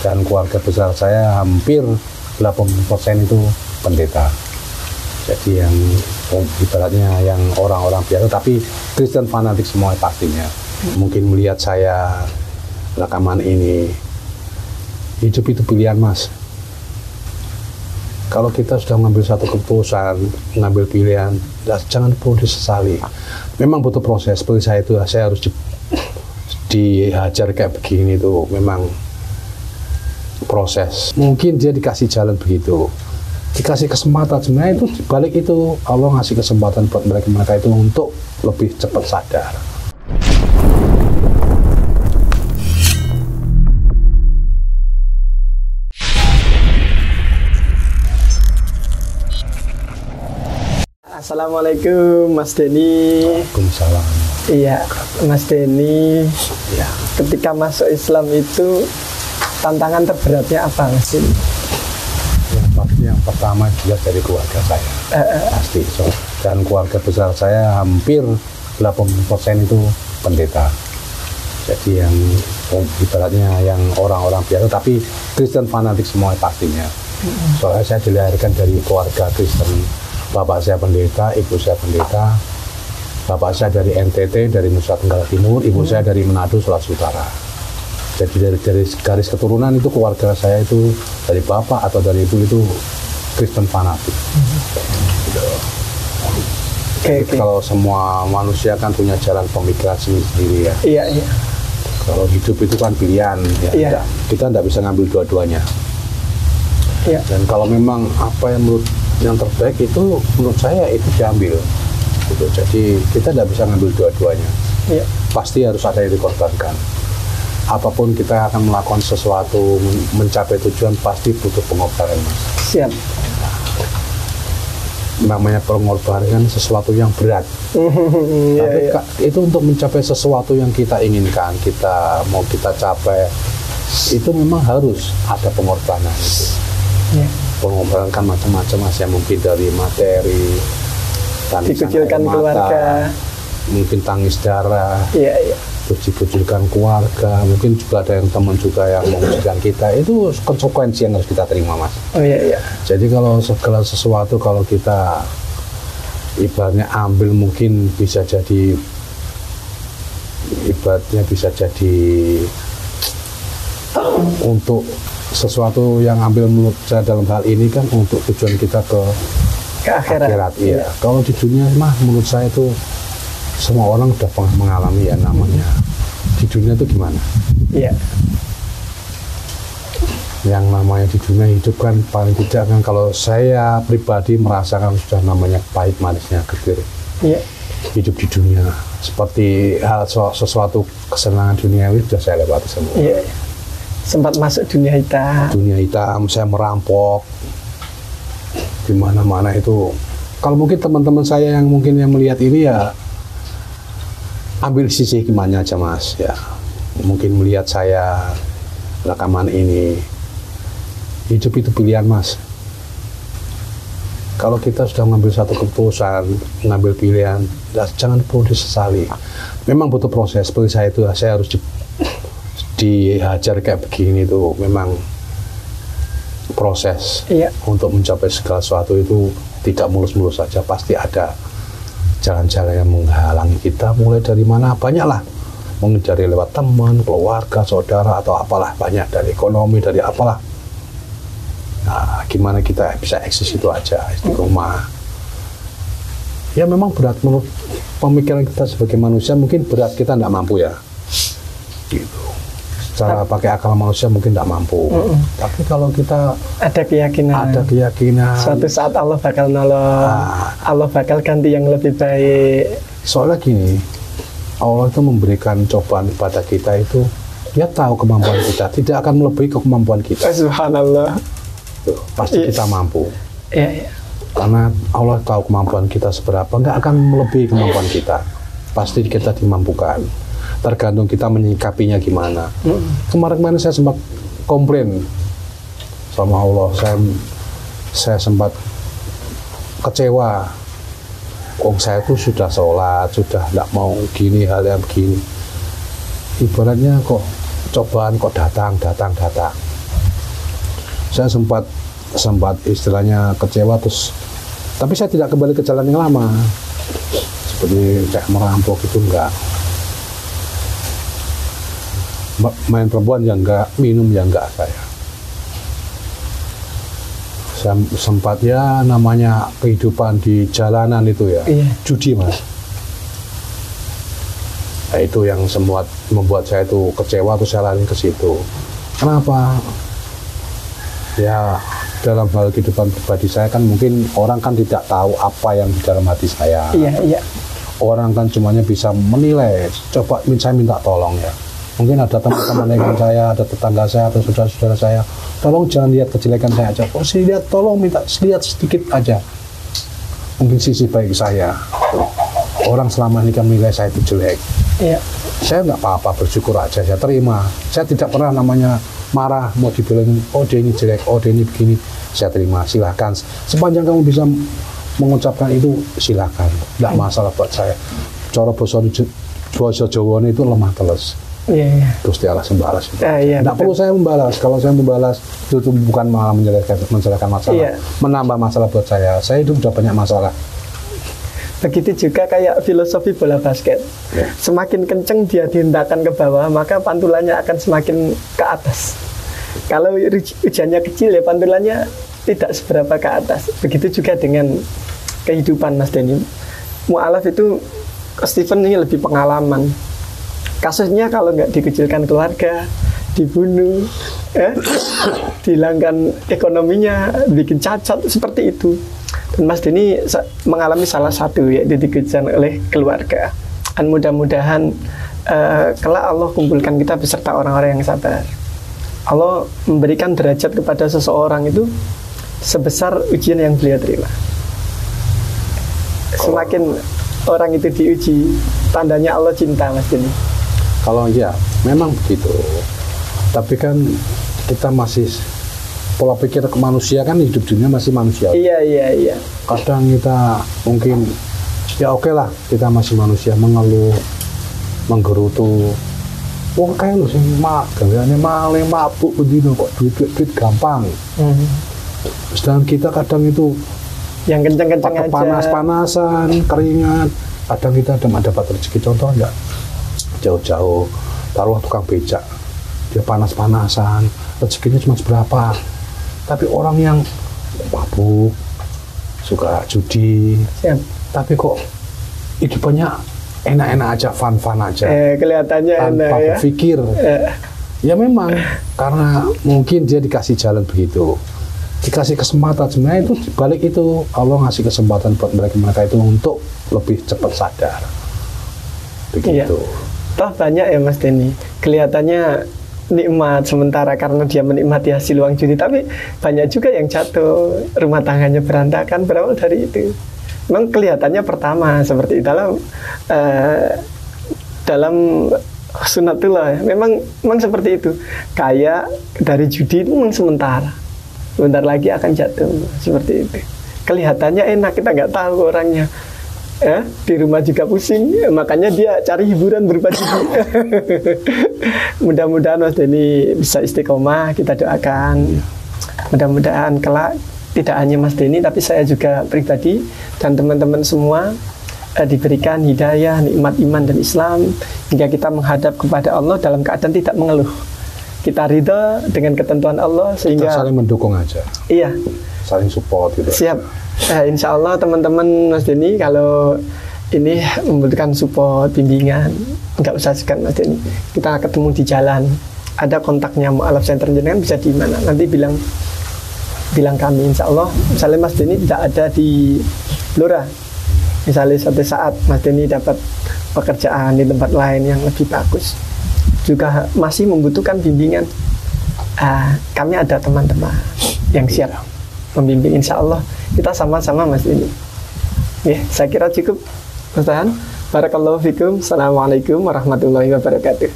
dan keluarga besar saya hampir 80% itu pendeta. Jadi yang ibaratnya yang orang-orang biasa, tapi Kristen fanatik semua pastinya. Mungkin melihat saya rekaman ini, hidup itu pilihan mas. Kalau kita sudah mengambil satu keputusan, mengambil pilihan, jangan perlu disesali. Memang butuh proses, seperti saya itu, saya harus dihajar kayak begini itu, memang proses. Mungkin dia dikasih jalan begitu, dikasih kesempatan. Sebenarnya itu balik itu Allah ngasih kesempatan buat mereka itu untuk lebih cepat sadar. Assalamualaikum Mas Denny. Waalaikumsalam. Iya Mas Denny, Ya. ketika masuk Islam itu tantangan terberatnya apa Mas Denny? Yang pertama jelas dari keluarga saya, pasti. Dan keluarga besar saya hampir 80% itu pendeta. Jadi yang ibaratnya yang orang-orang biasa, tapi Kristen fanatik semua pastinya. Soalnya saya dilahirkan dari keluarga Kristen. Bapak saya pendeta, ibu saya pendeta. Bapak saya dari NTT, dari Nusa Tenggara Timur, ibu saya dari Manado, Sulawesi Utara. Jadi dari garis keturunan itu keluarga saya itu dari bapak atau dari ibu itu Kristen fanatik. Okay. Kalau semua manusia kan punya jalan pemikiran sendiri ya. Iya. Kalau hidup itu kan pilihan ya. Iya. Kita tidak bisa ngambil dua-duanya. Iya. Dan kalau memang apa yang terbaik itu menurut saya itu diambil. Gitu. Jadi kita tidak bisa ngambil dua-duanya. Iya. Pasti harus ada yang dikorbankan. Apapun kita akan melakukan sesuatu mencapai tujuan pasti butuh pengorbanan. Siap. Namanya pengorbanan sesuatu yang berat. Tapi itu untuk mencapai sesuatu yang kita inginkan, kita mau kita capai, itu memang harus ada pengorbanan itu. Iya. Pengorbanan kan macam-macam mas, ya mungkin dari materi, dikucilkan keluarga, mungkin tangis darah, terus dikucilkan keluarga, mungkin juga ada yang teman juga yang mengucilkan kita. Itu konsekuensi yang harus kita terima mas. Iya. Jadi kalau segala sesuatu kalau kita ibaratnya ambil, mungkin bisa jadi ibaratnya bisa jadi untuk sesuatu yang ambil menurut saya dalam hal ini kan untuk tujuan kita ke akhirat. Iya. Kalau di dunia mah menurut saya itu semua orang sudah pernah mengalami ya namanya di dunia itu gimana? Iya. Yang namanya di dunia hidup kan paling tidak kan kalau saya pribadi merasakan sudah namanya pahit manisnya getir. Iya. Hidup di dunia seperti sesuatu kesenangan duniawi sudah saya lewati semua. Iya. Sempat masuk dunia hitam. Dunia hitam, saya merampok di mana-mana itu. Kalau mungkin teman-teman saya yang mungkin yang melihat ini ya ambil sisi gimana aja mas ya. Mungkin melihat saya rekaman ini, hidup itu pilihan mas. Kalau kita sudah mengambil satu keputusan, mengambil pilihan, jangan perlu disesali. Memang butuh proses, seperti saya itu, saya harus dihajar kayak begini itu, memang proses. Iya. Untuk mencapai segala sesuatu itu tidak mulus-mulus saja, pasti ada jalan-jalan yang menghalangi kita. Mulai dari mana? Banyak lah, mungkin dari lewat teman, keluarga, saudara atau apalah, banyak, dari ekonomi, dari apalah. Nah, gimana kita bisa eksis itu aja, istiqomah. Ya memang berat menurut pemikiran kita sebagai manusia, mungkin berat, kita tidak mampu ya. Gitu. Cara pakai akal manusia mungkin tidak mampu. Tapi kalau kita ada keyakinan, suatu saat Allah bakal nolong, Allah bakal ganti yang lebih baik. Soalnya gini, Allah itu memberikan cobaan kepada kita itu, dia tahu kemampuan kita, tidak akan melebihi kemampuan kita. Subhanallah. Tuh, pasti kita mampu. Iya. Karena Allah tahu kemampuan kita seberapa, nggak akan melebihi kemampuan kita. Pasti kita dimampukan. Tergantung kita menyikapinya gimana. Kemarin saya sempat komplain sama Allah, saya sempat kecewa. Saya tuh sudah sholat, sudah tidak mau gini, hal yang begini. Ibaratnya kok cobaan kok datang. saya sempat istilahnya kecewa terus, tapi saya tidak kembali ke jalan yang lama seperti kayak merampok itu enggak, main perempuan yang enggak, minum yang enggak. Saya sempat ya namanya kehidupan di jalanan itu ya, judi Mas. Nah, itu yang sempat membuat saya itu kecewa, terus saya lari ke situ. Kenapa? Ya dalam hal kehidupan pribadi saya kan mungkin orang kan tidak tahu apa yang di dalam hati saya. Iya. Orang kan cumanya bisa menilai. Coba saya minta tolong ya. Mungkin ada teman-teman dengan saya, ada tetangga saya, atau saudara-saudara saya. Tolong jangan lihat kejelekan saya aja. Oh, tolong minta lihat sedikit aja. Mungkin sisi baik saya. Orang selama ini kan menilai saya itu jelek. Iya. Saya nggak apa-apa, bersyukur aja, saya terima. Saya tidak pernah namanya marah, mau dibilang, oh dia ini jelek, oh dia ini begini. Saya terima, silahkan. Sepanjang kamu bisa mengucapkan itu, silahkan. Nggak masalah buat saya. Cara basa Jawa itu lemah teles. Iya. Terus dialah sembalas. Iya, nggak perlu saya membalas. Kalau saya membalas, itu bukan malah menyelesaikan masalah. Iya. Menambah masalah buat saya. Saya itu sudah banyak masalah. Begitu juga kayak filosofi bola basket. Ya. Semakin kenceng dia dihendakkan ke bawah, maka pantulannya akan semakin ke atas. Kalau hujannya kecil ya pantulannya tidak seberapa ke atas. Begitu juga dengan kehidupan Mas Denny. Mu'alaf itu Stephen ini lebih pengalaman. Kasusnya kalau nggak dikucilkan keluarga, dibunuh, dihilangkan ekonominya, bikin cacat, seperti itu. Dan Mas Denny mengalami salah satu, yaitu dikucilkan oleh keluarga. Dan mudah-mudahan kelak Allah kumpulkan kita beserta orang-orang yang sabar. Allah memberikan derajat kepada seseorang itu sebesar ujian yang beliau terima. Semakin orang itu diuji, tandanya Allah cinta Mas Denny. Kalau ya, memang begitu. Tapi kan kita masih pola pikir manusia kan hidup dunia masih manusia. Iya. Kadang kita mungkin ya oke lah, kita masih manusia, mengeluh, menggerutu. Oh kayak lu sih gangguannya maling, mabuk begini kok duit gampang. Sedangkan kita kadang itu yang kencang-kencang aja, panas-panasan, keringat. Kadang kita dapat rezeki, contoh enggak jauh-jauh, taruhlah tukang becak, dia panas-panasan, rezekinya cuma seberapa. Tapi orang yang mabuk, suka judi, tapi kok hidupannya enak-enak aja, fun-fun aja, kelihatannya tanpa enak, berpikir. Ya memang karena mungkin dia dikasih jalan begitu, dikasih kesempatan. Sebenarnya itu balik itu Allah ngasih kesempatan buat mereka itu untuk lebih cepat sadar. Begitu. Toh banyak ya Mas Denny, kelihatannya nikmat sementara karena dia menikmati hasil uang judi, tapi banyak juga yang jatuh, rumah tangganya berantakan berawal dari itu. Memang kelihatannya pertama seperti dalam sunatullah, memang seperti itu. Kayak dari judi itu memang sementara, bentar lagi akan jatuh, seperti itu. Kelihatannya enak, kita nggak tahu orangnya. Di rumah juga pusing, makanya dia cari hiburan berupa judi. Mudah-mudahan Mas Denny bisa istiqomah, kita doakan. Mudah-mudahan kelak tidak hanya Mas Denny, tapi saya juga pribadi dan teman-teman semua diberikan hidayah, nikmat iman dan Islam, hingga kita menghadap kepada Allah dalam keadaan tidak mengeluh. Kita ridha dengan ketentuan Allah, sehingga kita saling mendukung aja. Iya. Saling support gitu. Siap. Insya Allah teman-teman Mas Denny kalau ini membutuhkan support, bimbingan, nggak usah segan Mas Denny. Kita ketemu di jalan, ada kontaknya Mu'alaf Center jenengan bisa di mana? Nanti bilang kami. Insya Allah, misalnya Mas Denny tidak ada di Blora, misalnya suatu saat Mas Denny dapat pekerjaan di tempat lain yang lebih bagus, juga masih membutuhkan bimbingan, kami ada teman-teman yang siap membimbing. Insya Allah kita sama-sama Mas Denny. Ya, saya kira cukup. Barakallahu fikum. Assalamualaikum warahmatullahi wabarakatuh.